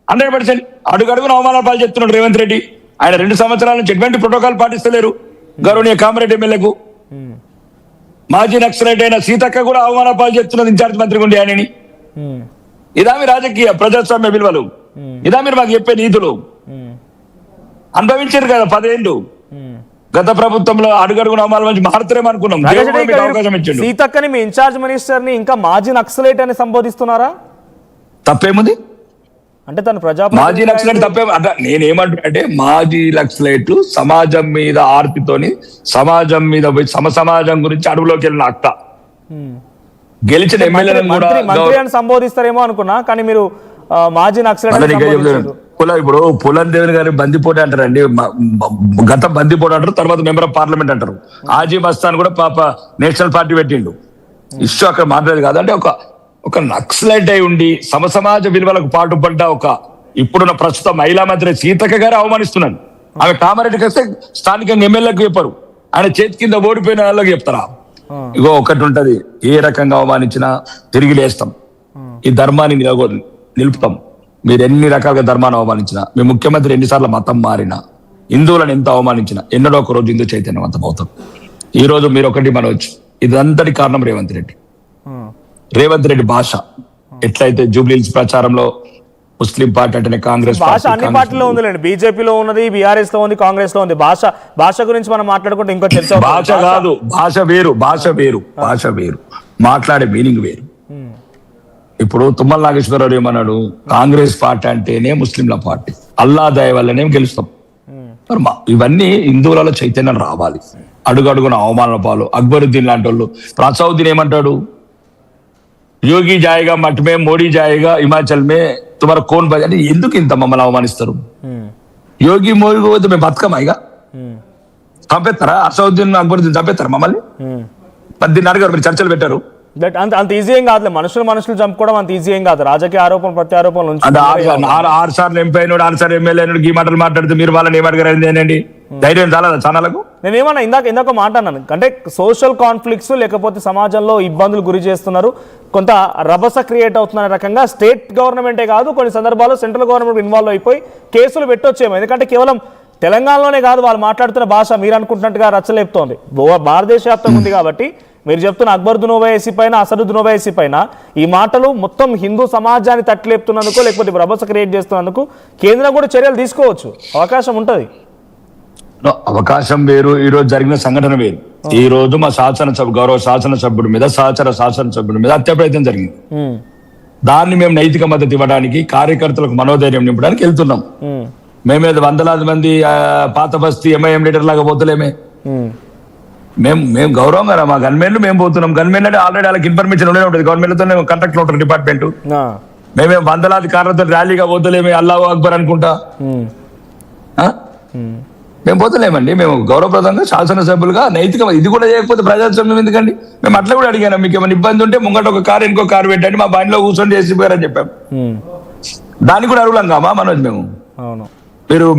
100% అడుగడుగున అవమానాలు పాలు చెప్తున్నాడు రేవంత్ రెడ్డి. ఆయన 2 సంవత్సరాల నుంచి ఎటువంటి ప్రోటోకాల్ పాటిస్తలేరు. గౌరవనీయ కామారెడ్డి ఎమ్మెల్యేకు మాజీ నక్సలైట్ అయిన సీతక్క కూడా అవమానాలు పాలు చెప్తున్నది ఇన్ఛార్జ్ మంత్రిగా ఉండి ఆయనని. ఇదా మీ రాజకీయ ప్రజాస్వామ్య విలువలు? ఇదా మీరు మాకు చెప్పే నీతులు? అనుభవించారు కదా 10 ఏళ్ళు. గత ప్రభుత్వంలో అడుగడుగున అవమానాల నుంచి మారుతారేమో అనుకున్నాం. అవకాశం ఇచ్చిండు. సీతక్కని మీ ఇన్ఛార్జ్ మినిస్టర్ ని ఇంకా మాజీ నక్సలైట్ అని సంబోధిస్తున్నారా? తప్పేముంది? అంటే తను మాజీ నక్సలైట్ తప్పే. నేనేమంటున్నా అంటే మాజీ నక్సలైట్లు సమాజం మీద ఆర్తితోని సమాజం మీద పోయి సమాజం గురించి అడుగులోకి వెళ్ళిన అక్క గెలిచిన ఎమ్మెల్యేలను కూడా మంత్రి అని సంబోధిస్తారేమో అనుకున్నా, కానీ మీరు మాజీ నక్సలైట్. ఇప్పుడు పులన్ దేవన్ గారి బందిపోటు అంటారండి. గత బందిపోటు అంటారు, తర్వాత మెంబర్ ఆఫ్ పార్లమెంట్ అంటారు. ఆజీ మస్తాన్ కూడా పాప నేషనల్ పార్టీ పెట్టిండు. ఇష్యూ అక్కడ మాట్లాడేది కాదు. అంటే ఒక నక్సలైట్ అయి ఉండి సమాజ విలువలకు పాటుపడ్డ ఇప్పుడున్న ప్రస్తుత మహిళా మంత్రి సీతక్క గారు అవమానిస్తున్నాను. ఆమె కామారెడ్డికి వస్తే స్థానికంగా ఎమ్మెల్యేలకు చెప్పరు, ఆయన చేతి కింద ఓడిపోయిన వాళ్ళకి చెప్తారా? ఇగో ఒకటి ఉంటది, ఏ రకంగా అవమానించినా తిరిగి లేస్తాం, ఈ ధర్మాన్ని నిలుపుతాం. మీరు ఎన్ని రకాలుగా ధర్మాన్ని అవమానించినా, మీ ముఖ్యమంత్రి ఎన్నిసార్లు మతం మారినా, హిందువులను ఎంత అవమానించినా ఎన్నడో ఒక రోజు హిందూ చైతన్యవంతం అవుతాం. ఈ రోజు మీరు ఒకటి మనవచ్చు, ఇదంతటి కారణం రేవంత్ రెడ్డి. రేవంత్ రెడ్డి భాష ఎట్లయితే జూబ్లీహిల్స్ ప్రచారంలో ముస్లిం పార్టీ అంటే కాంగ్రెస్ భాష అన్ని పార్టీలో ఉందిలేండి. బీజేపీలో ఉన్నది, బీఆర్ఎస్ లో ఉంది, కాంగ్రెస్ లో ఉంది. భాష గురించి మనం మాట్లాడుకుంటే ఇంకో చర్చ. భాష కాదు, భాష వేరు, భాష వేరు, మాట్లాడే మీనింగ్ వేరు. ఇప్పుడు తుమ్మల నాగేశ్వరరావు ఏమన్నాడు, కాంగ్రెస్ పార్టీ అంటేనే ముస్లింల పార్టీ, అల్లా దయ వల్లనే గెలుస్తాం. ఇవన్నీ హిందువులలో చైతన్యం రావాలి. అడుగడుగున అవమానాల పాలు. అక్బరుద్దీన్ లాంటి వాళ్ళు, అసౌద్దీన్ ఏమంటాడు, యోగి జాయేగా మఠ్ మే, మోడీ జాయేగా హిమాచల్ మే, తుమారా కోన్ బజ. అంటే ఎందుకు ఇంత మమ్మల్ని అవమానిస్తారు? యోగి మోడీ పోతే మేము బతుకమా? ఇక చంపేస్తారా? అసౌద్దీన్ అక్బరుద్దీన్ చంపేస్తారా మమ్మల్ని? దీన్ని అడిగారు, మీరు చర్చలు పెట్టారు. అంత ఈజీ ఏం కాదు. మనుషులు చంపుకోవడం అంత ఈజీ ఏం కాదు. రాజకీయ ఆరోపణలు ప్రత్యారోపణలు 6 సార్లు ఎంపీ అయినాడు, 6 సార్లు ఎమ్మెల్యే అయినాడు. ఈ మాటలు మాట్లాడితే మీరు వాళ్ళని ఏమడిగారండి? ధైర్యం చాలా ఛానలకు. నేనేమన్నా ఇందాక మాట అన్నాను, అంటే సోషల్ కాన్ఫ్లిక్ట్స్ లేకపోతే సమాజంలో ఇబ్బందులు గురి చేస్తున్నారు, కొంత రభస క్రియేట్ అవుతున్న రకంగా స్టేట్ గవర్నమెంటే కాదు, కొన్ని సందర్భాల్లో సెంట్రల్ గవర్నమెంట్ ఇన్వాల్వ్ అయిపోయి కేసులు పెట్టొచ్చేమో. ఎందుకంటే కేవలం తెలంగాణలోనే కాదు వాళ్ళు మాట్లాడుతున్న భాష మీరు అనుకుంటున్నట్టుగా రచ్చలేపుతోంది, భారతదేశ వ్యాప్తంగా ఉంది. కాబట్టి మీరు చెప్తున్న అక్బరుద్దీన్ ఓవైసీ పైన, అసదుద్దీన్ ఓవైసీ పైన ఈ మాటలు మొత్తం హిందూ సమాజాన్ని తట్లేపుతున్నందుకు లేకపోతే రభస క్రియేట్ చేస్తున్నందుకు కేంద్రం కూడా చర్యలు తీసుకోవచ్చు, అవకాశం ఉంటుంది. అవకాశం వేరు, ఈ రోజు జరిగిన సంఘటన వేరు. ఈ రోజు మా గౌరవ శాసనసభ్యుడి మీద, సహచర శాసనసభ్యుడి మీద హత్య ప్రయత్నం జరిగింది. దాన్ని మేము నైతిక మద్దతు ఇవ్వడానికి, కార్యకర్తలకు మనోధైర్యం నింపడానికి వెళ్తున్నాం. మేమేది 100,000 మంది పాత బస్తీ ఎంఐఎం లీడర్ లాగా పోతలేమే. మేము గౌరవంగా మా గన్మెన్లు మేము పోతున్నాం. గన్మెన్ అంటే ఆల్రెడీ వాళ్ళకి ఇన్ఫర్మేషన్ ఉండే ఉంటుంది, గవర్నమెంట్తో కాంటాక్ట్ ఉంటారు డిపార్ట్మెంట్. మేమే 100,000 కార్లతో ర్యాలీగా పోతలేమే, అల్లాహు అక్బర్ అనుకుంటా మేము పోతలేమండి. మేము గౌరవప్రదంగా శాసనసభ్యులుగా నైతిక, ఇది కూడా చేయకపోతే ప్రజాస్వామ్యం ఎందుకండి? మేము అట్లా కూడా అడిగాను, మీకు ఏమైనా ఇబ్బంది ఉంటే ముంగట ఒక కారు ఇంకో కారు పెట్టండి, మా బండిలో కూర్చొని చేసిపోయారని చెప్పాము. దానికి కూడా అడుగులాం కామా మనోజ్ మేము?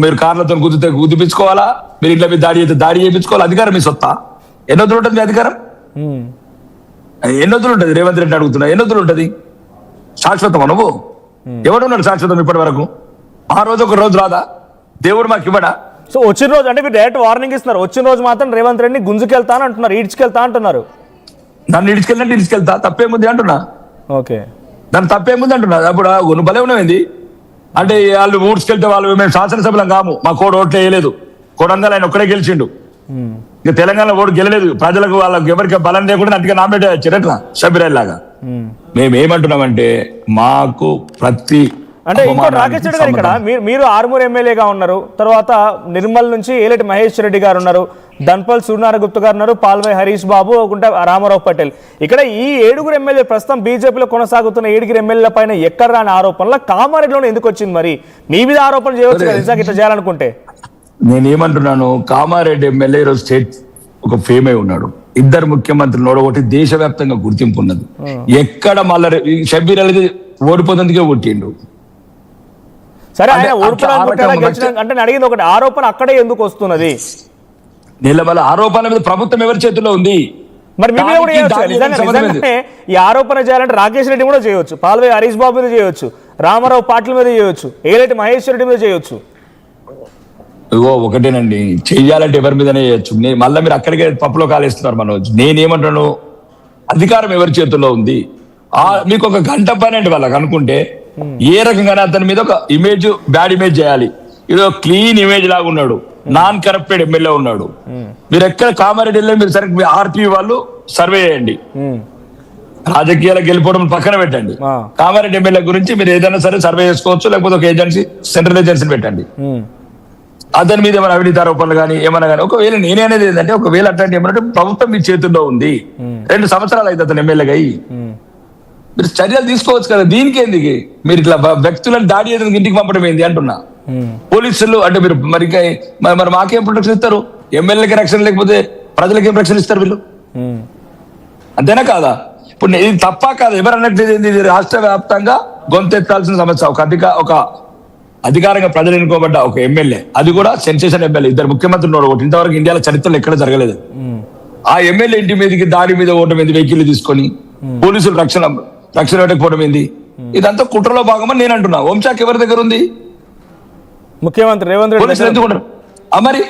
మీరు కార్లతో గుద్దిపించుకోవాలా? మీరు ఇట్లా మీద దాడి చేయించుకోవాలి? అధికారం మీ సొత్తా? ఎన్నొద్దులు ఉంటుంది మీ అధికారం? ఎన్నొద్దులు ఉంటుంది? రేవంత్ రెడ్డి అడుగుతున్నా, ఎన్నొద్దులు ఉంటుంది? శాశ్వతమా నువ్వు? ఎవడున్నాడు శాశ్వతం ఇప్పటి వరకు? ఆ రోజు ఒక రోజు రాదా? దేవుడు మాకు ఇవ్వడా? సో వచ్చిన రోజు అంటే మీరు డైరెక్ట్ వార్నింగ్ ఇస్తున్నారు, వచ్చిన రోజు మాత్రం రేవంత్ రెడ్డి గుంజుకెళ్తా అంటున్నారు, ఈడ్చుకెళ్తా అంటున్నారు. నన్ను ఇడ్చుకెళ్ళినట్టు ఇడ్చుకెళ్తా, తప్పేముంది అంటున్నా. ఓకే, దాన్ని తప్పేముంది అంటున్నా. అప్పుడు నువ్వు భలే ఉన్నాయింది అంటే వాళ్ళు ఊడ్చుకెళ్తే వాళ్ళు మేము శాసనసభ్యులం కాము, మా కోడు ఓట్లు వేయలేదు, కొడంగల్ ఆయన ఒక్కడే గెలిచిండు. ఇక తెలంగాణ ఓటు గెలలేదు, ప్రజలకు వాళ్ళకి ఎవరికి బలం లేకుండా అట్టుగా నామినేట్ వచ్చారట్లా సభ్యురాయిలాగా. మేమేమంటున్నామంటే మాకు ప్రతి అంటే ఇంకోటి రాకేష్ రెడ్డి గారు, ఇక్కడ మీరు ఆర్మూర్ ఎమ్మెల్యేగా ఉన్నారు, తర్వాత నిర్మల్ నుంచి ఏలేటి మహేష్ రెడ్డి గారు ఉన్నారు, ధన్పల్ సూర్యనారాయణ గుప్తా గారు ఉన్నారు, పాల్వాయి హరీష్ బాబు, ఒకటే రామారావు పటేల్. ఇక్కడ ఈ 7 ఎమ్మెల్యే ప్రస్తుతం బీజేపీలో కొనసాగుతున్న 7 ఎమ్మెల్యేల పైన ఎక్కడ రాని ఆరోపణల కామారెడ్డిలోనే ఎందుకు వచ్చింది? మరి మీ మీద ఆరోపణ చేయవచ్చు కదా నిజంగా ఇట్లా చేయాలనుకుంటే. నేనేమంటున్నాను, కామారెడ్డి ఎమ్మెల్యే ఈరోజు స్టేట్ ఒక ఫేమ్ అయి ఉన్నాడు. 2 ముఖ్యమంత్రులు ఒకటి దేశవ్యాప్తంగా గుర్తింపు ఉన్నది. ఎక్కడ మళ్ళీ షబ్బీర్ అలీ ఓడిపోతుందికే కొట్టిండు. సరే, ఆయన అంటే అడిగింది ఒకటి, ఆరోపణ అక్కడే ఎందుకు వస్తున్నది? నిలబల ఆరోపణ మీద ప్రభుత్వం ఎవరి చేతిలో ఉంది? మరి మీ మీద కూడా చేయొచ్చు నిజంగానే. ఈ ఆరోపణ చేయాలంటే రాకేష్ రెడ్డి కూడా చేయొచ్చు, పాల్వాయి హరీష్ బాబు మీద చేయొచ్చు, రామారావు పార్టీల మీద చేయొచ్చు, ఏలేటి మహేశ్వర్ రెడ్డి మీద చేయొచ్చు. ఇగో ఒకటేనండి, చెయ్యాలంటే ఎవరి మీదనే చేయొచ్చు. మళ్ళీ మీరు అక్కడికే పప్పులో కాలేస్తున్నారు మనోజ్. నేనేమంటాను, అధికారం ఎవరి చేతుల్లో ఉంది. మీకు ఒక గంట పని అండి వాళ్ళకి అనుకుంటే ఏ రకంగానే అతని మీద ఒక ఇమేజ్, బ్యాడ్ ఇమేజ్ చేయాలి. ఇదో క్లీన్ ఇమేజ్ లాగా ఉన్నాడు, నాన్ కరప్టెడ్ ఎమ్మెల్యే ఉన్నాడు. మీరు ఎక్కడ కామారెడ్డిలో మీరు సరే ఆర్టీవీ వాళ్ళు సర్వే చేయండి, రాజకీయాలకు వెళ్ళిపోవడం పక్కన పెట్టండి. కామారెడ్డి ఎమ్మెల్యే గురించి మీరు ఏదైనా సరే సర్వే చేసుకోవచ్చు, లేకపోతే ఒక ఏజెన్సీ, సెంట్రల్ ఏజెన్సీని పెట్టండి. అతని మీద ఏమైనా అవినీతి ఆరోపణలు కానీ ఏమన్నా కానీ, ఒకవేళ నేనే అనేది ఏంటంటే, ఒకవేళ అట్లాంటి ఏమన్నా ప్రభుత్వం మీ చేతుల్లో ఉంది, 2 సంవత్సరాలు అయితే అతను ఎమ్మెల్యేగా అయ్యి, మీరు చర్యలు తీసుకోవచ్చు కదా. దీనికి ఎందుకు మీరు ఇట్లా వ్యక్తులను దాడి చేసేందుకు ఇంటికి పంపడం ఏంది అంటున్నా. పోలీసులు అంటే మీరు మరి మాకేం ప్రొటెక్షన్ ఇస్తారు? ఎమ్మెల్యేకి రక్షణ లేకపోతే ప్రజలకి ఏం రక్షణ ఇస్తారు వీళ్ళు? అంతేనా కాదా? ఇప్పుడు ఇది తప్ప కాదు, ఎవరు అన్నట్టు ఇది రాష్ట్ర వ్యాప్తంగా గొంతెత్తాల్సిన సమస్య. ఒక అధికారంగా ప్రజలు ఎన్నుకోబడ్డ ఒక ఎమ్మెల్యే, అది కూడా సెన్సేషన్ ఎమ్మెల్యే, 2 ముఖ్యమంత్రులు ఒకటి ఇంతవరకు ఇండియాలో చరిత్రలో ఎక్కడ జరగలేదు. ఆ ఎమ్మెల్యే ఇంటి మీదకి దాడి మీద ఓటం ఏంది, వెహికల్ తీసుకొని పోలీసులు రక్షణ పెట్టకపోవడం ఏంది? ఇదంతా కుట్రలో భాగమని నేను అంటున్నా. హోంశాఖ ఎవరి దగ్గర ఉంది? ముఖ్యమంత్రి రేవంత్ రెడ్డి. పోలీసులు ఎందుకుంటారు మరి?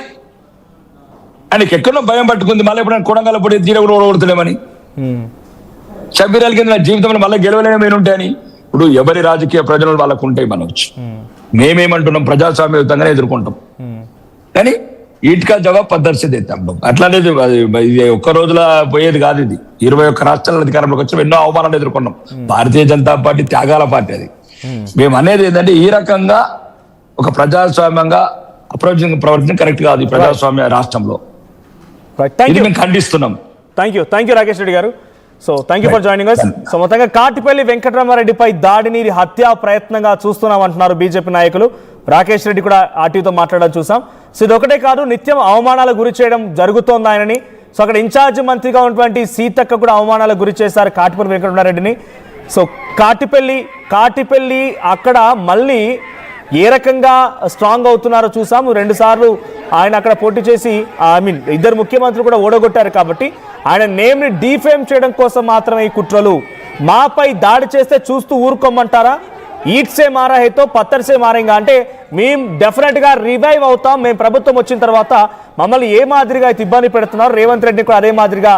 ఆయనకి ఎక్కడో భయం పట్టుకుంది, మళ్ళీ ఎప్పుడైనా కొడంగల్ పడి తీర కూడా ఓడగొడతలేమని, షబ్బీరాల కింద జీవితంలో మళ్ళీ గెలవలేమని ఉంటాయని. ఇప్పుడు ఎవరి రాజకీయ ప్రజలు వాళ్ళకు ఉంటాయి. మనం వచ్చి మేమేమంటున్నాం, ప్రజాస్వామ్యయుతంగానే ఎదుర్కొంటాం, కానీ ఈట్కా జవాబ్ పద్ధతి తెస్తాం. అట్లానేది ఇది ఒక్క రోజుల పోయేది కాదు. ఇది 21 రాష్ట్రాల అధికారంలోకి వచ్చి ఎన్నో అవమానాలు ఎదుర్కొన్నాం. భారతీయ జనతా పార్టీ త్యాగాల పార్టీ అది. మేము అనేది ఏంటంటే, ఈ రకంగా ఒక ప్రజాస్వామ్యంగా ప్రవర్తన కరెక్ట్ కాదు ఈ ప్రజాస్వామ్య రాష్ట్రంలో. మేము ఖండిస్తున్నాం. Thank you Rakesh Reddy garu. So thank you for joining us. So మొత్తంగా కాటిపల్లి వెంకటరామారెడ్డిపై దాడిని హత్యా ప్రయత్నంగా చూస్తున్నాం అంటున్నారు బీజేపీ నాయకులు. రాకేష్ రెడ్డి కూడా ఆర్టీతో మాట్లాడడం చూసాం. సో ఇది ఒకటే కాదు, నిత్యం అవమానాలకు గురి చేయడం జరుగుతోంది ఆయనని. సో అక్కడ ఇన్ఛార్జ్ మంత్రిగా ఉన్నటువంటి సీతక్క కూడా అవమానాలకు గురి చేశారు కాటిపల్లి వెంకటరామారెడ్డిని. సో కాటిపల్లి అక్కడ మళ్ళీ ఏ రకంగా స్ట్రాంగ్ అవుతున్నారో చూసాము. 2 సార్లు ఆయన అక్కడ పోటీ చేసి 2 ముఖ్యమంత్రులు కూడా ఓడగొట్టారు. కాబట్టి ఆయన నేమ్ని డీఫేమ్ చేయడం కోసం మాత్రమే ఈ కుట్రలు. మాపై దాడి చేస్తే చూస్తూ ఊరుకోమంటారా? ఈట్సే మారా హైతో పత్తర్సే మారేంగా అంటే మేము డెఫినెట్గా రివైవ్ అవుతాం. మేము ప్రభుత్వం వచ్చిన తర్వాత మమ్మల్ని ఏ మాదిరిగా అయితే ఇబ్బంది పెడుతున్నారు, రేవంత్ రెడ్డి కూడా అదే మాదిరిగా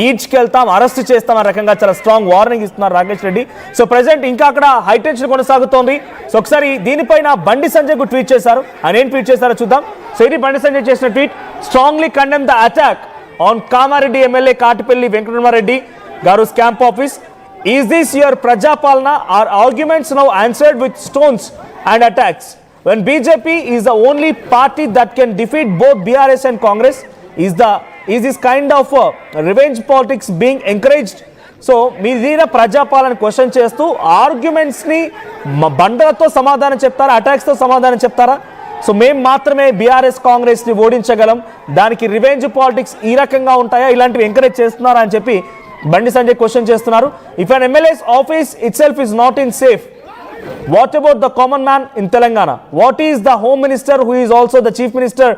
ఈడ్స్కి వెళ్తాం, అరెస్ట్ చేస్తాం అనే రకంగా చాలా స్ట్రాంగ్ వార్నింగ్ ఇస్తున్నారు రాకేష్ రెడ్డి. సో ప్రెసెంట్ ఇంకా అక్కడ హైటెన్షన్ కొనసాగుతోంది. సో ఒకసారి దీనిపైన బండి సంజయ్ కు ట్వీట్ చేశారు. ఆయన ఏం ట్వీట్ చేశారో చూద్దాం. సో ఇది బండి సంజయ్ చేసిన tweet. Strongly condemn the attack on Kamareddy MLA Katipalli Venkataramareddy గారు's camp office. Is this your Prajapalana? Are arguments now answered with stones and attacks? When BJP is the only party that can defeat both BRS and Congress, is this kind of revenge politics being encouraged? So మీదీన Prajapalana question చేస్తూ ఆర్గ్యుమెంట్స్ని బండలతో సమాధానం చెప్తారా, అటాక్స్తో సమాధానం చెప్తారా? So మేము మాత్రమే BRS కాంగ్రెస్ని ఓడించగలం, దానికి రివెంజ్ పాలిటిక్స్ ఈ రకంగా ఉంటాయా, ఇలాంటివి ఎంకరేజ్ చేస్తున్నారా అని చెప్పి బండి సంజయ్ క్వశ్చన్ చేస్తున్నారు. If an MLAs office it self is not in safe, what about the common man in Telangana? What is the home minister who is also the chief minister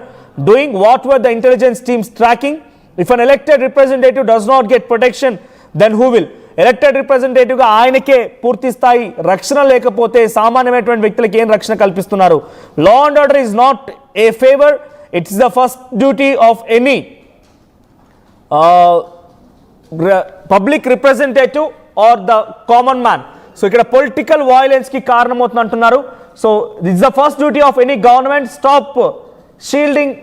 doing? What were the intelligence teams tracking? If an elected representative does not get protection, then who will? Elected రిప్రజెంటేటివ్గా ఆయనకే పూర్తి స్థాయి రక్షణ లేకపోతే సామాన్యమైనటువంటి వ్యక్తులకు ఏం రక్షణ కల్పిస్తున్నారు? Law and order is not a favour, it's the first duty of any public representative or the common man. So ఇక్కడ పొలిటికల్ వయలెన్స్కి కారణమవుతుంది అంటున్నారు. So this the first duty of any government, stop shielding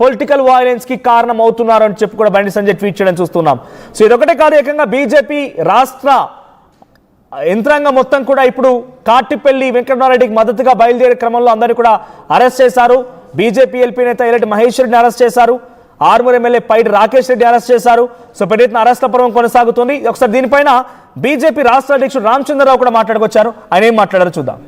political వయలెన్స్కి కారణం అవుతున్నారు అని చెప్పి కూడా బండి సంజయ్ ట్వీట్ చేయడం చూస్తున్నాం. సో ఇదొకటే కాదు, ఏకంగా బీజేపీ రాష్ట్ర యంత్రాంగం మొత్తం కూడా ఇప్పుడు కాటిపల్లి వెంకటరామారెడ్డికి మద్దతుగా బయలుదేరే క్రమంలో అందరినీ కూడా అరెస్ట్ చేశారు. బీజేపీ ఎల్పీ నేత ఎల్లటి మహేశ్వర్ రెడ్డిని అరెస్ట్ చేశారు. ఆర్మూర్ ఎమ్మెల్యే పైడి రాకేష్ రెడ్డి అరెస్ట్ చేశారు. సో పెద్ద ఎత్తున అరెస్ట్ల పర్వం కొనసాగుతుంది. ఒకసారి దీనిపైన బీజేపీ రాష్ట్ర అధ్యక్షుడు రామచంద్రరావు కూడా మాట్లాడుకొచ్చారు. ఆయన ఏం మాట్లాడారో చూద్దాం.